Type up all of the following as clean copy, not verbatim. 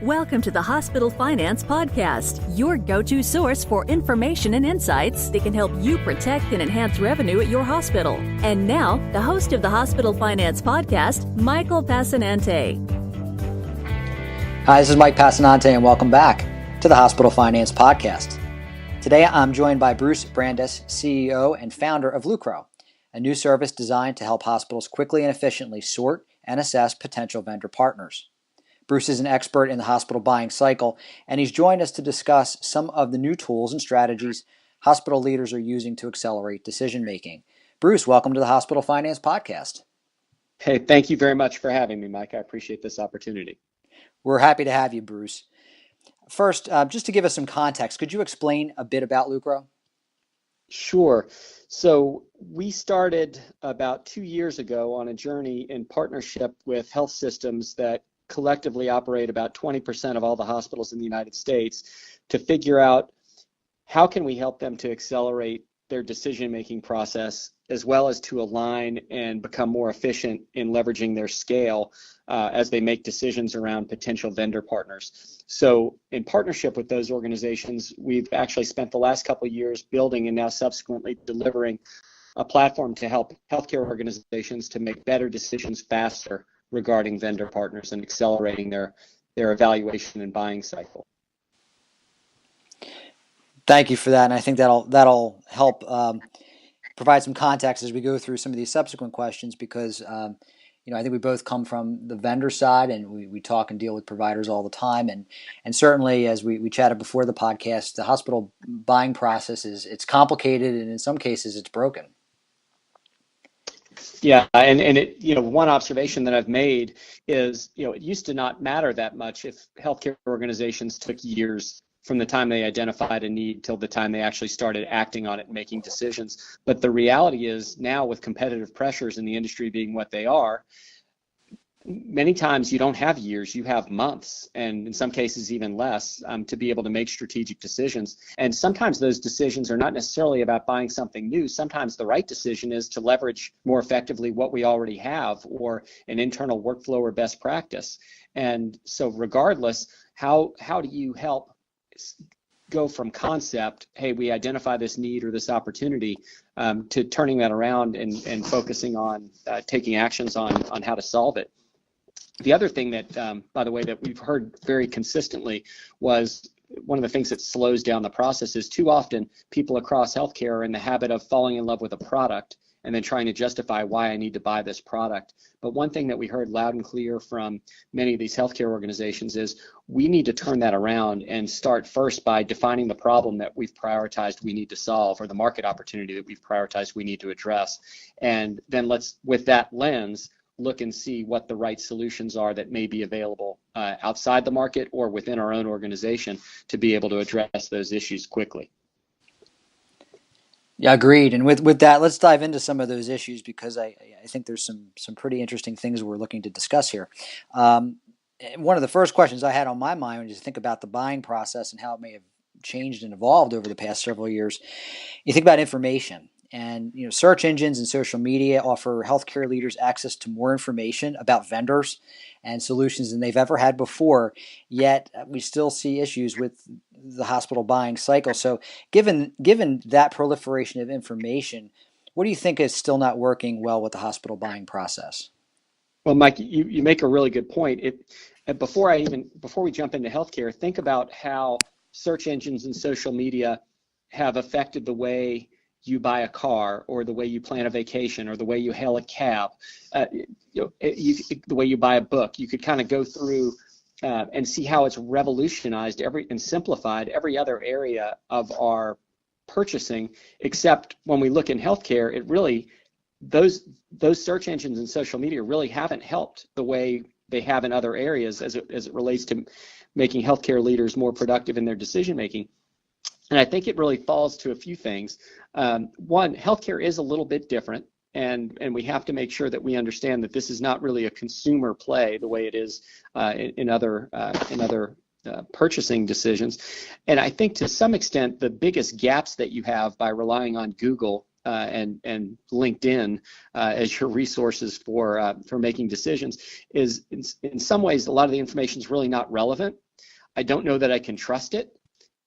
Welcome to the Hospital Finance Podcast, your go-to source for information and insights that can help you protect and enhance revenue at your hospital. And now, the host of the Hospital Finance Podcast, Michael Passanante. Hi, this is Mike Passanante, and welcome back to the Hospital Finance Podcast. Today, I'm joined by Bruce Brandes, CEO and founder of Lucro, a new service designed to help hospitals quickly and efficiently sort and assess potential vendor partners. Bruce is an expert in the hospital buying cycle, and he's joined us to discuss some of the new tools and strategies hospital leaders are using to accelerate decision-making. Bruce, welcome to the Hospital Finance Podcast. Hey, thank you very much for having me, Mike. I appreciate this opportunity. We're happy to have you, Bruce. First, just to give us some context, could you explain a bit about Lucro? Sure. So we started about 2 years ago on a journey in partnership with health systems that collectively operate about 20% of all the hospitals in the United States to figure out how can we help them to accelerate their decision-making process, as well as to align and become more efficient in leveraging their scale as they make decisions around potential vendor partners. So in partnership with those organizations, we've actually spent the last couple of years building and now subsequently delivering a platform to help healthcare organizations to make better decisions faster regarding vendor partners and accelerating their evaluation and buying cycle. Thank you for that, and I think that'll help provide some context as we go through some of these subsequent questions, because I think we both come from the vendor side, and we talk and deal with providers all the time, and certainly as we chatted before the podcast, the hospital buying process it's complicated, and in some cases it's broken. Yeah, and one observation that I've made is, it used to not matter that much if healthcare organizations took years from the time they identified a need till the time they actually started acting on it and making decisions. But the reality is now, with competitive pressures in the industry being what they are, many times you don't have years, you have months, and in some cases even less, to be able to make strategic decisions. And sometimes those decisions are not necessarily about buying something new. Sometimes the right decision is to leverage more effectively what we already have, or an internal workflow or best practice. And so regardless, how do you help go from concept, hey, we identify this need or this opportunity, to turning that around and focusing on taking actions on how to solve it. The other thing that, by the way, that we've heard very consistently was one of the things that slows down the process is too often people across healthcare are in the habit of falling in love with a product and then trying to justify why I need to buy this product. But one thing that we heard loud and clear from many of these healthcare organizations is we need to turn that around and start first by defining the problem that we've prioritized we need to solve, or the market opportunity that we've prioritized we need to address. And then let's, with that lens, look and see what the right solutions are that may be available outside the market or within our own organization to be able to address those issues quickly. Yeah, agreed. And with that, let's dive into some of those issues, because I think there's some pretty interesting things we're looking to discuss here. One of the first questions I had on my mind when you think about the buying process and how it may have changed and evolved over the past several years, you think about information. And search engines and social media offer healthcare leaders access to more information about vendors and solutions than they've ever had before. Yet we still see issues with the hospital buying cycle. So, given that proliferation of information, what do you think is still not working well with the hospital buying process? Well, Mike, you make a really good point. Before we jump into healthcare, think about how search engines and social media have affected the way you buy a car, or the way you plan a vacation, or the way you hail a cab, the way you buy a book. You could kind of go through and see how it's revolutionized and simplified every other area of our purchasing, except when we look in healthcare, it really, those search engines and social media really haven't helped the way they have in other areas as it relates to making healthcare leaders more productive in their decision making. And I think it really falls to a few things. One, healthcare is a little bit different, and we have to make sure that we understand that this is not really a consumer play the way it is in other purchasing decisions. And I think to some extent the biggest gaps that you have by relying on Google and LinkedIn as your resources for making decisions is in some ways a lot of the information is really not relevant. I don't know that I can trust it.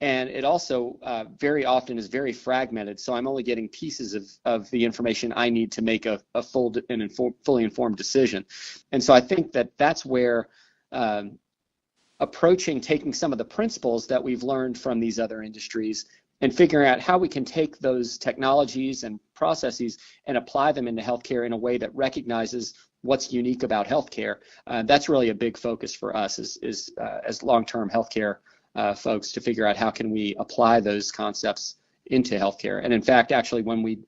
And it also very often is very fragmented. So I'm only getting pieces of the information I need to make a fully informed decision. And so I think that that's where taking some of the principles that we've learned from these other industries and figuring out how we can take those technologies and processes and apply them into healthcare in a way that recognizes what's unique about healthcare. That's really a big focus for us as long-term healthcare folks, to figure out how can we apply those concepts into healthcare. And in fact, actually, when we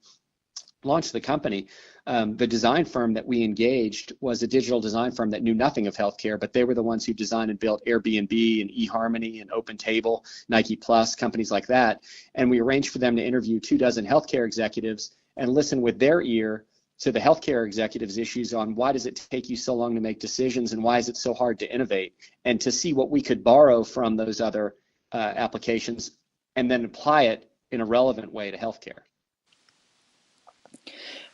launched the company, the design firm that we engaged was a digital design firm that knew nothing of healthcare, but they were the ones who designed and built Airbnb and eHarmony and OpenTable, Nike Plus, companies like that. And we arranged for them to interview 24 healthcare executives and listen with their ear to the healthcare executives' issues on why does it take you so long to make decisions and why is it so hard to innovate, and to see what we could borrow from those other applications and then apply it in a relevant way to healthcare.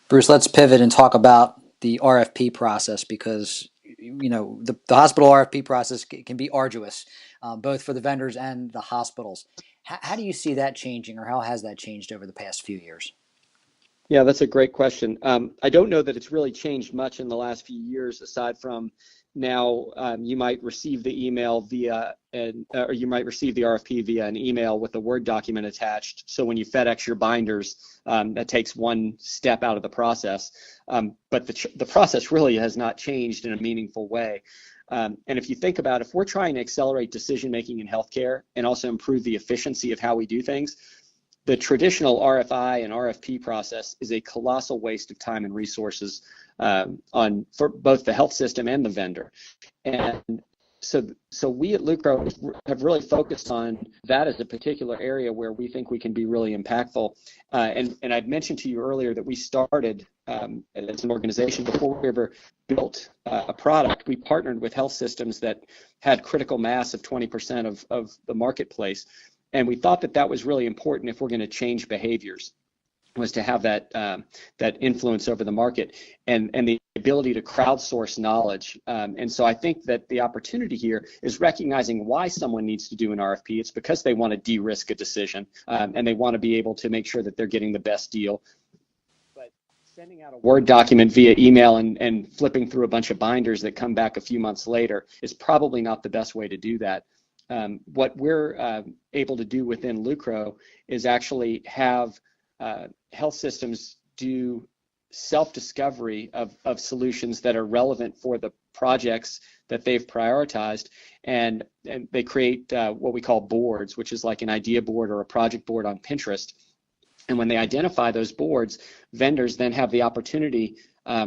Bruce, let's pivot and talk about the RFP process, because the hospital RFP process can be arduous, both for the vendors and the hospitals. How do you see that changing, or how has that changed over the past few years? Yeah, that's a great question. I don't know that it's really changed much in the last few years, aside from now you might receive the email or you might receive the RFP via an email with a Word document attached. So when you FedEx your binders, that takes one step out of the process. But the process really has not changed in a meaningful way. And if you think about, if we're trying to accelerate decision-making in healthcare and also improve the efficiency of how we do things, the traditional RFI and RFP process is a colossal waste of time and resources for both the health system and the vendor. And so we at Lucro have really focused on that as a particular area where we think we can be really impactful. And I'd mentioned to you earlier that we started as an organization, before we ever built a product, we partnered with health systems that had critical mass of 20% of the marketplace. And we thought that was really important if we're going to change behaviors, was to have that influence over the market and the ability to crowdsource knowledge. And so I think that the opportunity here is recognizing why someone needs to do an RFP. It's because they want to de-risk a decision, and they want to be able to make sure that they're getting the best deal. But sending out a Word document via email and flipping through a bunch of binders that come back a few months later is probably not the best way to do that. What we're able to do within Lucro is actually have health systems do self-discovery of solutions that are relevant for the projects that they've prioritized, and they create what we call boards, which is like an idea board or a project board on Pinterest. And when they identify those boards, vendors then have the opportunity,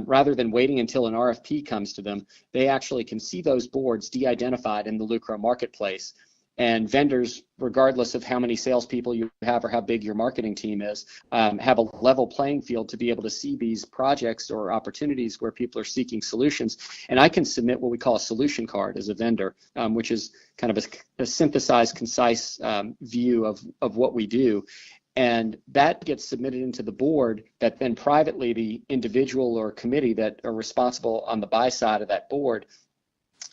rather than waiting until an RFP comes to them, they actually can see those boards de-identified in the Lucro marketplace. And vendors, regardless of how many salespeople you have or how big your marketing team is, have a level playing field to be able to see these projects or opportunities where people are seeking solutions. And I can submit what we call a solution card as a vendor, which is kind of a synthesized, concise view of what we do. And that gets submitted into the board, that then privately the individual or committee that are responsible on the buy side of that board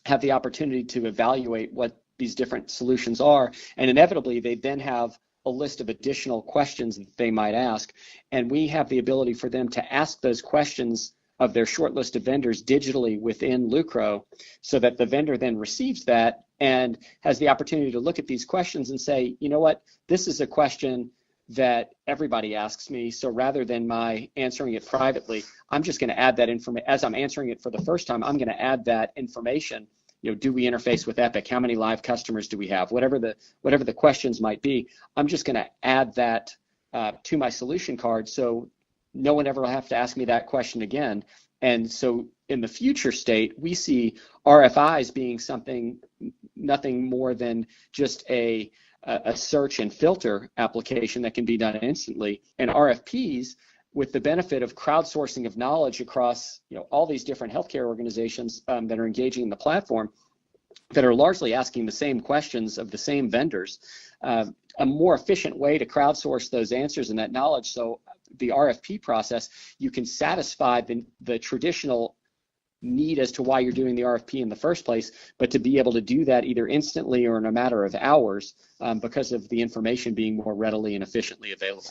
have the opportunity to evaluate what these different solutions are. And inevitably, they then have a list of additional questions that they might ask. And we have the ability for them to ask those questions of their short list of vendors digitally within Lucro, so that the vendor then receives that and has the opportunity to look at these questions and say, you know what, this is a question that everybody asks me, so rather than my answering it privately, I'm just going to add that information. As I'm answering it for the first time, I'm going to add that information. Do we interface with Epic? How many live customers do we have? Whatever the questions might be, I'm just going to add that to my solution card, so no one ever will have to ask me that question again. And so in the future state, we see RFIs being nothing more than just a search and filter application that can be done instantly, and RFPs, with the benefit of crowdsourcing of knowledge across all these different healthcare organizations that are engaging in the platform, that are largely asking the same questions of the same vendors, a more efficient way to crowdsource those answers and that knowledge. So the RFP process, you can satisfy the traditional need as to why you're doing the RFP in the first place, but to be able to do that either instantly or in a matter of hours because of the information being more readily and efficiently available.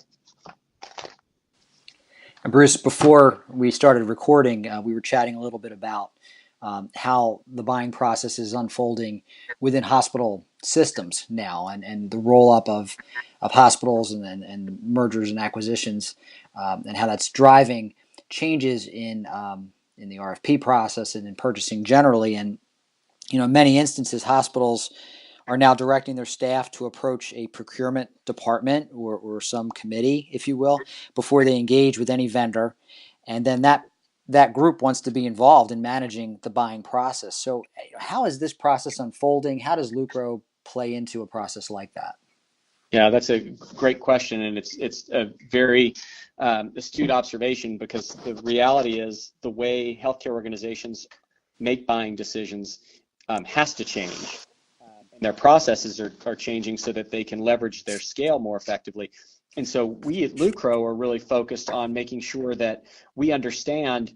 And Bruce, before we started recording, we were chatting a little bit about how the buying process is unfolding within hospital systems now, and the roll-up of hospitals and mergers and acquisitions, and how that's driving changes in the RFP process and in purchasing generally. And in many instances, hospitals are now directing their staff to approach a procurement department or some committee, if you will, before they engage with any vendor. And then that group wants to be involved in managing the buying process. So how is this process unfolding? How does Lucro play into a process like that? Yeah, that's a great question, and it's a very astute observation, because the reality is the way healthcare organizations make buying decisions has to change. And their processes are changing so that they can leverage their scale more effectively. And so we at Lucro are really focused on making sure that we understand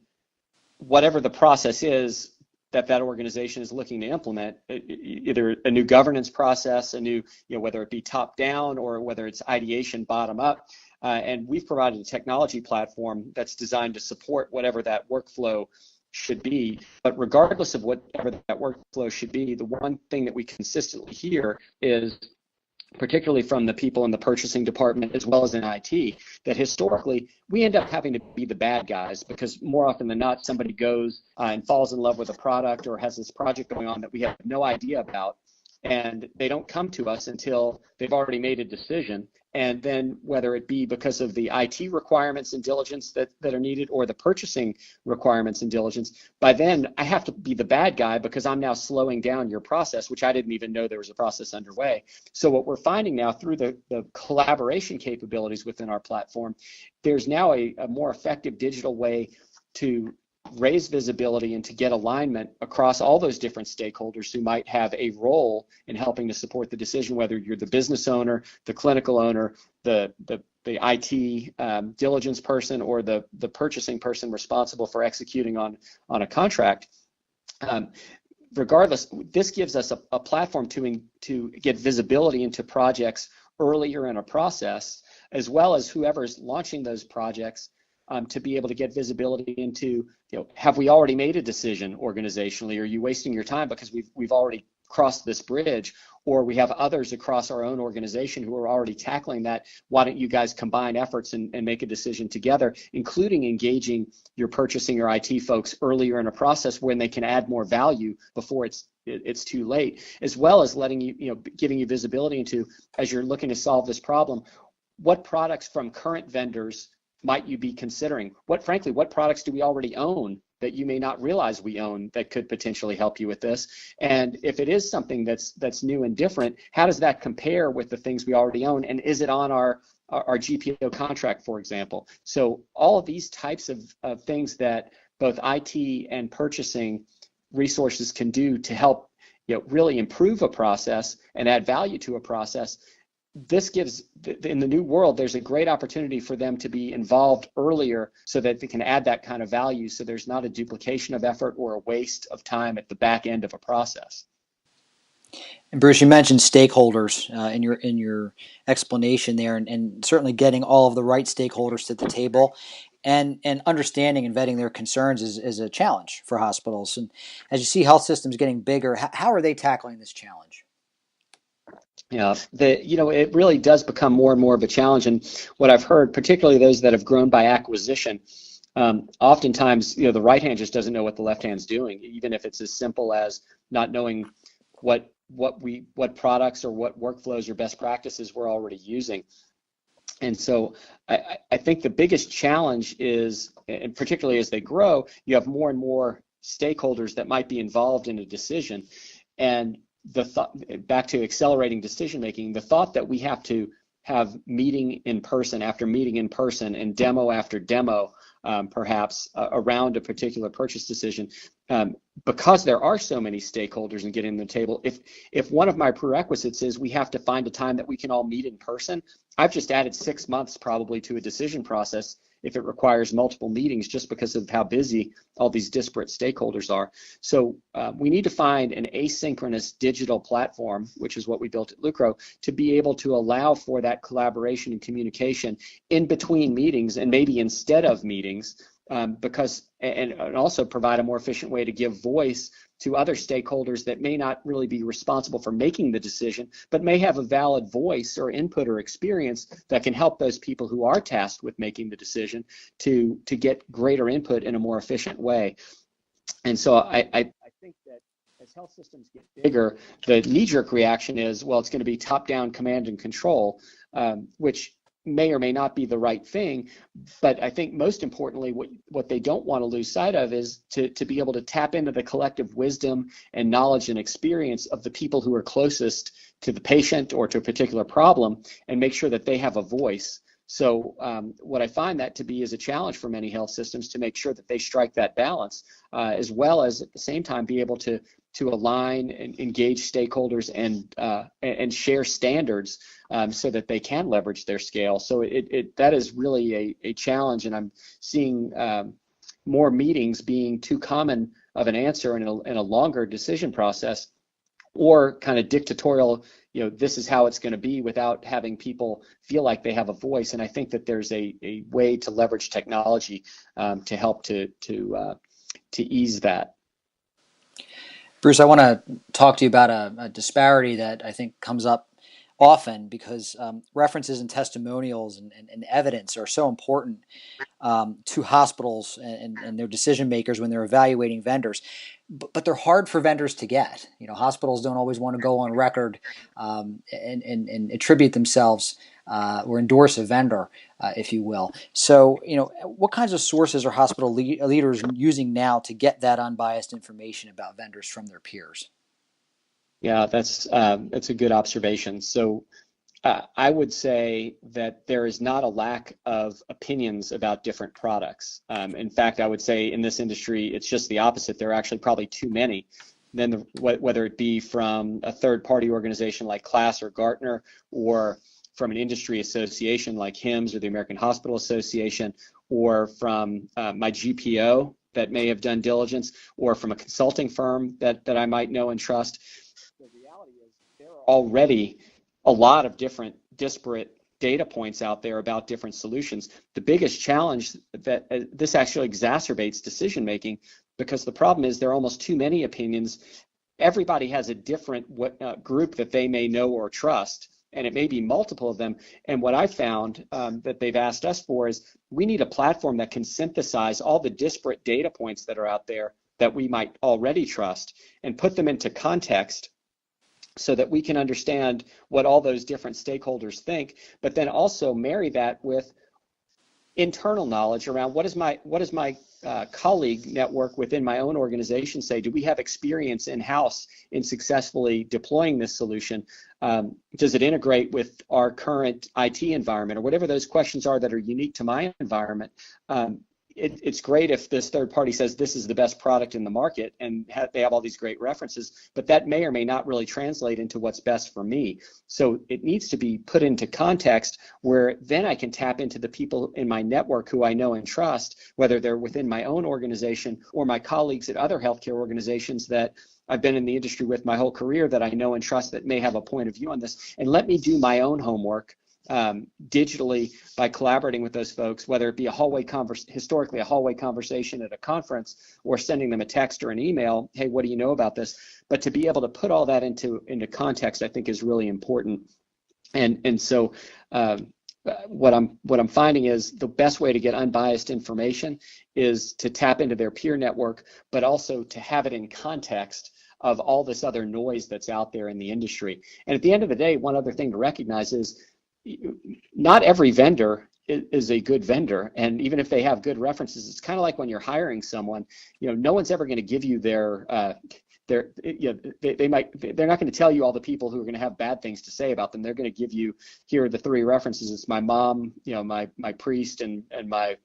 whatever the process is that organization is looking to implement, either a new governance process, a new, whether it be top down or whether it's ideation bottom up. And we've provided a technology platform that's designed to support whatever that workflow should be. But regardless of whatever that workflow should be, the one thing that we consistently hear is, particularly from the people in the purchasing department as well as in IT, that historically we end up having to be the bad guys, because more often than not somebody goes and falls in love with a product or has this project going on that we have no idea about, and they don't come to us until they've already made a decision. And then whether it be because of the IT requirements and diligence that are needed, or the purchasing requirements and diligence, by then I have to be the bad guy because I'm now slowing down your process, which I didn't even know there was a process underway. So what we're finding now through the collaboration capabilities within our platform, there's now a more effective digital way to raise visibility and to get alignment across all those different stakeholders who might have a role in helping to support the decision, whether you're the business owner, the clinical owner, the IT diligence person, or the purchasing person responsible for executing on a contract. Regardless, this gives us a platform to get visibility into projects earlier in a process, as well as whoever's launching those projects to be able to get visibility into, have we already made a decision organizationally? Are you wasting your time because we've already crossed this bridge, or we have others across our own organization who are already tackling that? Why don't you guys combine efforts and make a decision together, including engaging your purchasing or IT folks earlier in a process when they can add more value before it's too late, as well as letting giving you visibility into, as you're looking to solve this problem, what products from current vendors might you be considering? What products do we already own that you may not realize we own that could potentially help you with this? And if it is something that's new and different, how does that compare with the things we already own? And is it on our GPO contract, for example? So all of these types of things that both IT and purchasing resources can do to help really improve a process and add value to a process. This gives, in the new world, there's a great opportunity for them to be involved earlier so that they can add that kind of value, so there's not a duplication of effort or a waste of time at the back end of a process. And Bruce, you mentioned stakeholders in your explanation there, and certainly getting all of the right stakeholders to the table and understanding and vetting their concerns is a challenge for hospitals. And as you see health systems getting bigger, how are they tackling this challenge? Yeah, it really does become more and more of a challenge. And what I've heard, particularly those that have grown by acquisition, oftentimes, the right hand just doesn't know what the left hand's doing, even if it's as simple as not knowing what products or what workflows or best practices we're already using. And so I think the biggest challenge is, and particularly as they grow, you have more and more stakeholders that might be involved in a decision. And back to accelerating decision making, the thought that we have to have meeting in person after meeting in person and demo after demo perhaps around a particular purchase decision. Because there are so many stakeholders and getting to the table, if one of my prerequisites is we have to find a time that we can all meet in person, I've just added 6 months probably to a decision process if it requires multiple meetings just because of how busy all these disparate stakeholders are. So we need to find an asynchronous digital platform, which is what we built at Lucro, to be able to allow for that collaboration and communication in between meetings and maybe instead of meetings, and also provide a more efficient way to give voice to other stakeholders that may not really be responsible for making the decision, but may have a valid voice or input or experience that can help those people who are tasked with making the decision to get greater input in a more efficient way. And so I think that as health systems get bigger, the knee-jerk reaction is, well, it's going to be top-down command and control, which may or may not be the right thing, but I think most importantly, what they don't want to lose sight of is to be able to tap into the collective wisdom and knowledge and experience of the people who are closest to the patient or to a particular problem and make sure that they have a voice. So what I find that to be is a challenge for many health systems to make sure that they strike that balance, as well as at the same time be able to align and engage stakeholders and share standards so that they can leverage their scale. So that is really a challenge, and I'm seeing more meetings being too common of an answer in a longer decision process, or kind of dictatorial, this is how it's going to be, without having people feel like they have a voice. And I think that there's a way to leverage technology to help to ease that. Bruce, I want to talk to you about a disparity that I think comes up often because references and testimonials and evidence are so important to hospitals and their decision makers when they're evaluating vendors. But they're hard for vendors to get. Hospitals don't always want to go on record and attribute themselves or endorse a vendor, if you will. So, what kinds of sources are hospital leaders using now to get that unbiased information about vendors from their peers? Yeah, that's a good observation. So I would say that there is not a lack of opinions about different products. In fact, I would say in this industry, it's just the opposite. There are actually probably too many. Then whether it be from a third-party organization like KLAS or Gartner, or from an industry association like HIMSS or the American Hospital Association, or from my GPO that may have done diligence, or from a consulting firm that I might know and trust. The reality is there are already a lot of different disparate data points out there about different solutions. The biggest challenge that this actually exacerbates decision making, because the problem is there are almost too many opinions. Everybody has a different group that they may know or trust, and it may be multiple of them. And what I found that they've asked us for is we need a platform that can synthesize all the disparate data points that are out there that we might already trust and put them into context so that we can understand what all those different stakeholders think, but then also marry that with internal knowledge around what does my colleague network within my own organization say? Do we have experience in-house in successfully deploying this solution? Does it integrate with our current IT environment, or whatever those questions are that are unique to my environment? It's great if this third party says this is the best product in the market and they have all these great references, but that may or may not really translate into what's best for me. So it needs to be put into context where then I can tap into the people in my network who I know and trust, whether they're within my own organization or my colleagues at other healthcare organizations that I've been in the industry with my whole career that I know and trust that may have a point of view on this, and let me do my own homework digitally by collaborating with those folks, whether it be historically a hallway conversation at a conference, or sending them a text or an email, hey, what do you know about this? But to be able to put all that into context, I think is really important. And so what I'm finding is the best way to get unbiased information is to tap into their peer network, but also to have it in context of all this other noise that's out there in the industry. And at the end of the day, one other thing to recognize is not every vendor is a good vendor, and even if they have good references, it's kind of like when you're hiring someone. No one's ever going to give you they're not going to tell you all the people who are going to have bad things to say about them. They're going to give you, here are the 3 references. It's my mom, my priest, and my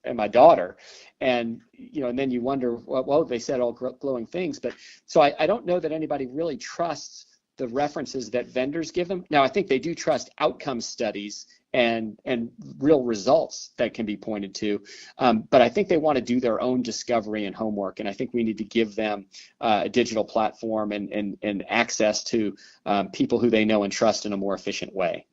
and my daughter. And, and then you wonder, well, they said all glowing things. But so I don't know that anybody really trusts the references that vendors give them. Now, I think they do trust outcome studies and real results that can be pointed to. But I think they want to do their own discovery and homework. And I think we need to give them a digital platform and access to people who they know and trust in a more efficient way.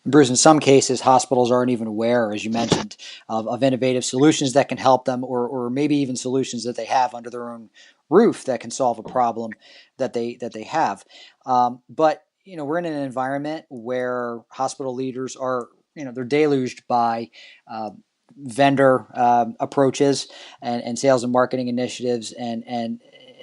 Bruce, in some cases, hospitals aren't even aware, as you mentioned, of innovative solutions that can help them, or maybe even solutions that they have under their own roof that can solve a problem that they have. But we're in an environment where hospital leaders are, they're deluged by vendor approaches and sales and marketing initiatives, and in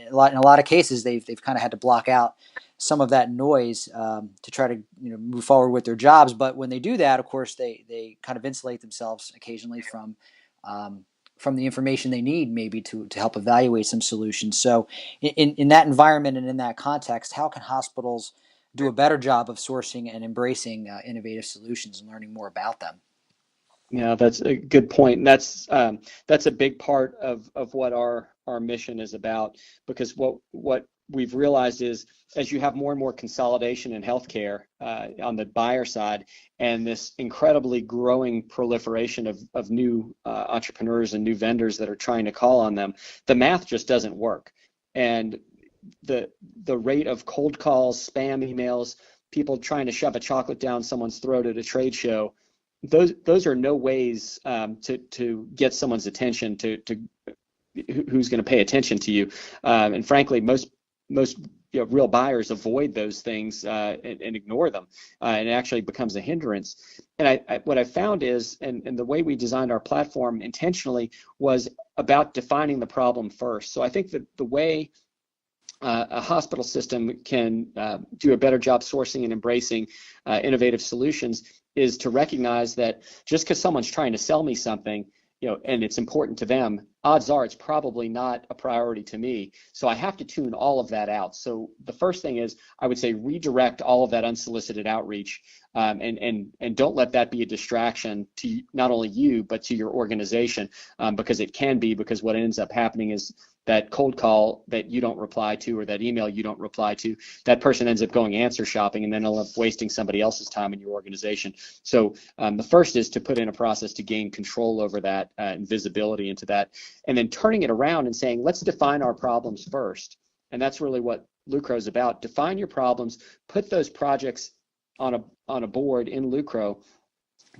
a lot of cases, they've kind of had to block out some of that noise to try to move forward with their jobs. But when they do that, of course, they kind of insulate themselves occasionally from the information they need, maybe to help evaluate some solutions. So in that environment and in that context, how can hospitals do a better job of sourcing and embracing innovative solutions and learning more about them? Yeah, that's a good point. And that's a big part of what our mission is about, because what we've realized is, as you have more and more consolidation in healthcare on the buyer side, and this incredibly growing proliferation of new entrepreneurs and new vendors that are trying to call on them, the math just doesn't work. And the rate of cold calls, spam emails, people trying to shove a chocolate down someone's throat at a trade show, those are no ways to get someone's attention, to who's going to pay attention to you. And frankly, most real buyers avoid those things and ignore them, and it actually becomes a hindrance. And what I found is, and the way we designed our platform intentionally was about defining the problem first. So I think that the way a hospital system can do a better job sourcing and embracing innovative solutions is to recognize that just because someone's trying to sell me something, and it's important to them, odds are it's probably not a priority to me. So I have to tune all of that out. So the first thing is, I would say, redirect all of that unsolicited outreach, and don't let that be a distraction to not only you, but to your organization, because it can be, because what ends up happening is that cold call that you don't reply to, or that email you don't reply to, that person ends up going answer shopping, and then they'll end up wasting somebody else's time in your organization. So the first is to put in a process to gain control over that and visibility into that, and then turning it around and saying, let's define our problems first. And that's really what Lucro is about. Define your problems, put those projects on a board in Lucro,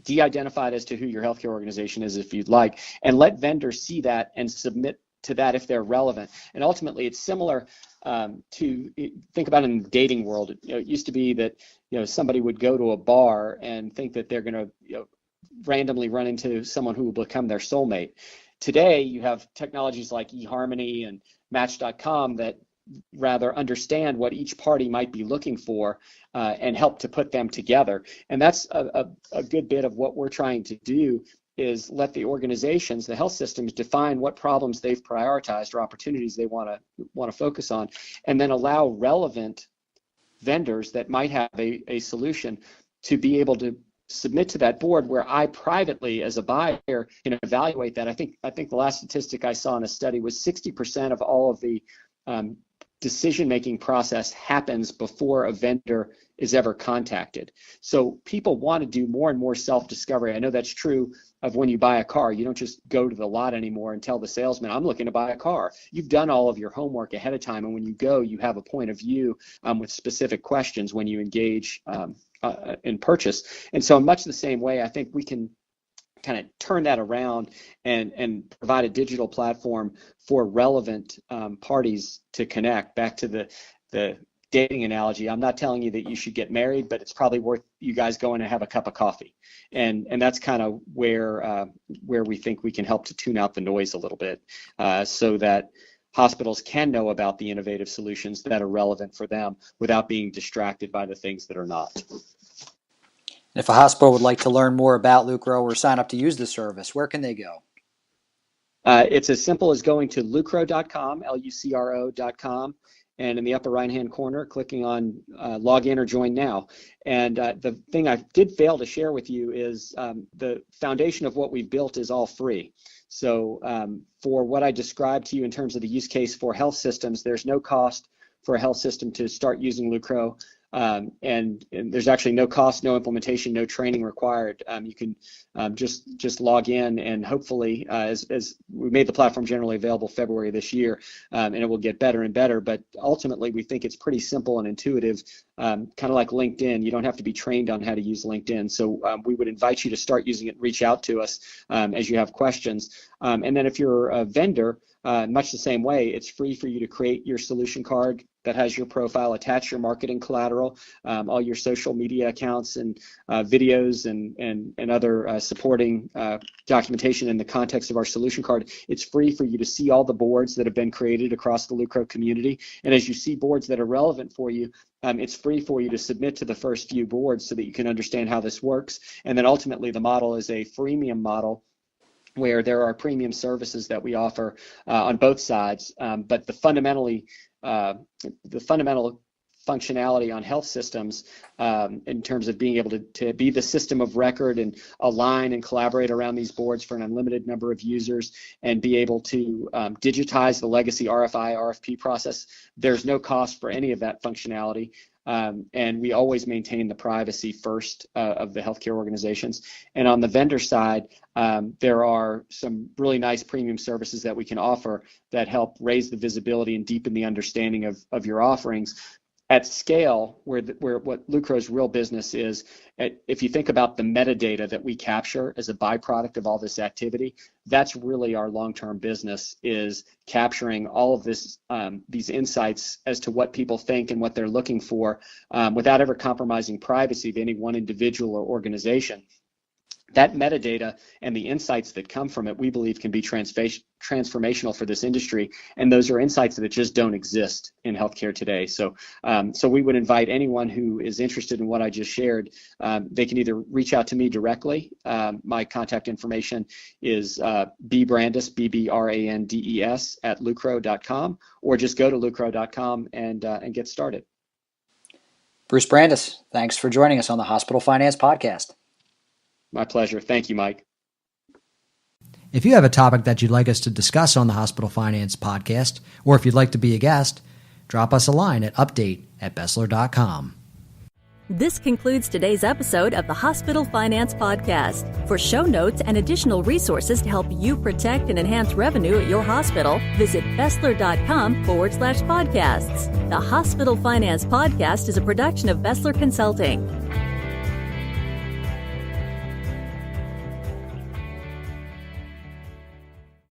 de-identify it as to who your healthcare organization is if you'd like, and let vendors see that and submit to that if they're relevant. And ultimately, it's similar to, think about it in the dating world. It used to be that somebody would go to a bar and think that they're going to randomly run into someone who will become their soulmate. Today, you have technologies like eHarmony and Match.com that rather understand what each party might be looking for and help to put them together. And that's a good bit of what we're trying to do, is let the organizations, the health systems, define what problems they've prioritized or opportunities they want to focus on, and then allow relevant vendors that might have a solution to be able to submit to that board, where I privately, as a buyer, can evaluate that. I think the last statistic I saw in a study was 60% of all of the decision-making process happens before a vendor is ever contacted. So people want to do more and more self-discovery. I know that's true of when you buy a car. You don't just go to the lot anymore and tell the salesman, I'm looking to buy a car. You've done all of your homework ahead of time, and when you go, you have a point of view with specific questions when you engage in purchase. And so in much the same way, I think we can kind of turn that around and provide a digital platform for relevant parties to connect. Back to the dating analogy, I'm not telling you that you should get married, but it's probably worth you guys going to have a cup of coffee. And that's kind of where we think we can help to tune out the noise a little bit, so that hospitals can know about the innovative solutions that are relevant for them without being distracted by the things that are not. If a hospital would like to learn more about Lucro or sign up to use the service, where can they go? It's as simple as going to lucro.com, lucro.com, and in the upper right-hand corner, clicking on log in or join now. And the thing I did fail to share with you is the foundation of what we've built is all free. So for what I described to you in terms of the use case for health systems, there's no cost for a health system to start using Lucro. And there's actually no cost, no implementation, no training required. You can just log in, and hopefully, as we made the platform generally available February this year, and it will get better and better. But ultimately, we think it's pretty simple and intuitive, kind of like LinkedIn. You don't have to be trained on how to use LinkedIn. So we would invite you to start using it. Reach out to us as you have questions. And then if you're a vendor, much the same way, it's free for you to create your solution card that has your profile, attach your marketing collateral, all your social media accounts and videos and other supporting documentation in the context of our solution card. It's free for you to see all the boards that have been created across the Lucro community. And as you see boards that are relevant for you, it's free for you to submit to the first few boards so that you can understand how this works. And then ultimately the model is a freemium model, where there are premium services that we offer on both sides, but the fundamental functionality on health systems in terms of being able to be the system of record and align and collaborate around these boards for an unlimited number of users and be able to digitize the legacy RFI, RFP process. There's no cost for any of that functionality. And we always maintain the privacy first of the healthcare organizations. And on the vendor side, there are some really nice premium services that we can offer that help raise the visibility and deepen the understanding of your offerings at scale, where what Lucro's real business is. If you think about the metadata that we capture as a byproduct of all this activity, that's really our long-term business, is capturing all of this, these insights as to what people think and what they're looking for, without ever compromising privacy of any one individual or organization. That metadata and the insights that come from it, we believe, can be transformational for this industry, and those are insights that just don't exist in healthcare today. So, so we would invite anyone who is interested in what I just shared. They can either reach out to me directly. My contact information is bbrandis, BBRANDES, at lucro.com, or just go to lucro.com and get started. Bruce Brandis, thanks for joining us on the Hospital Finance Podcast. My pleasure. Thank you, Mike. If you have a topic that you'd like us to discuss on the Hospital Finance Podcast, or if you'd like to be a guest, drop us a line at update@bessler.com. This concludes today's episode of the Hospital Finance Podcast. For show notes and additional resources to help you protect and enhance revenue at your hospital, visit bessler.com/podcasts. The Hospital Finance Podcast is a production of Bessler Consulting.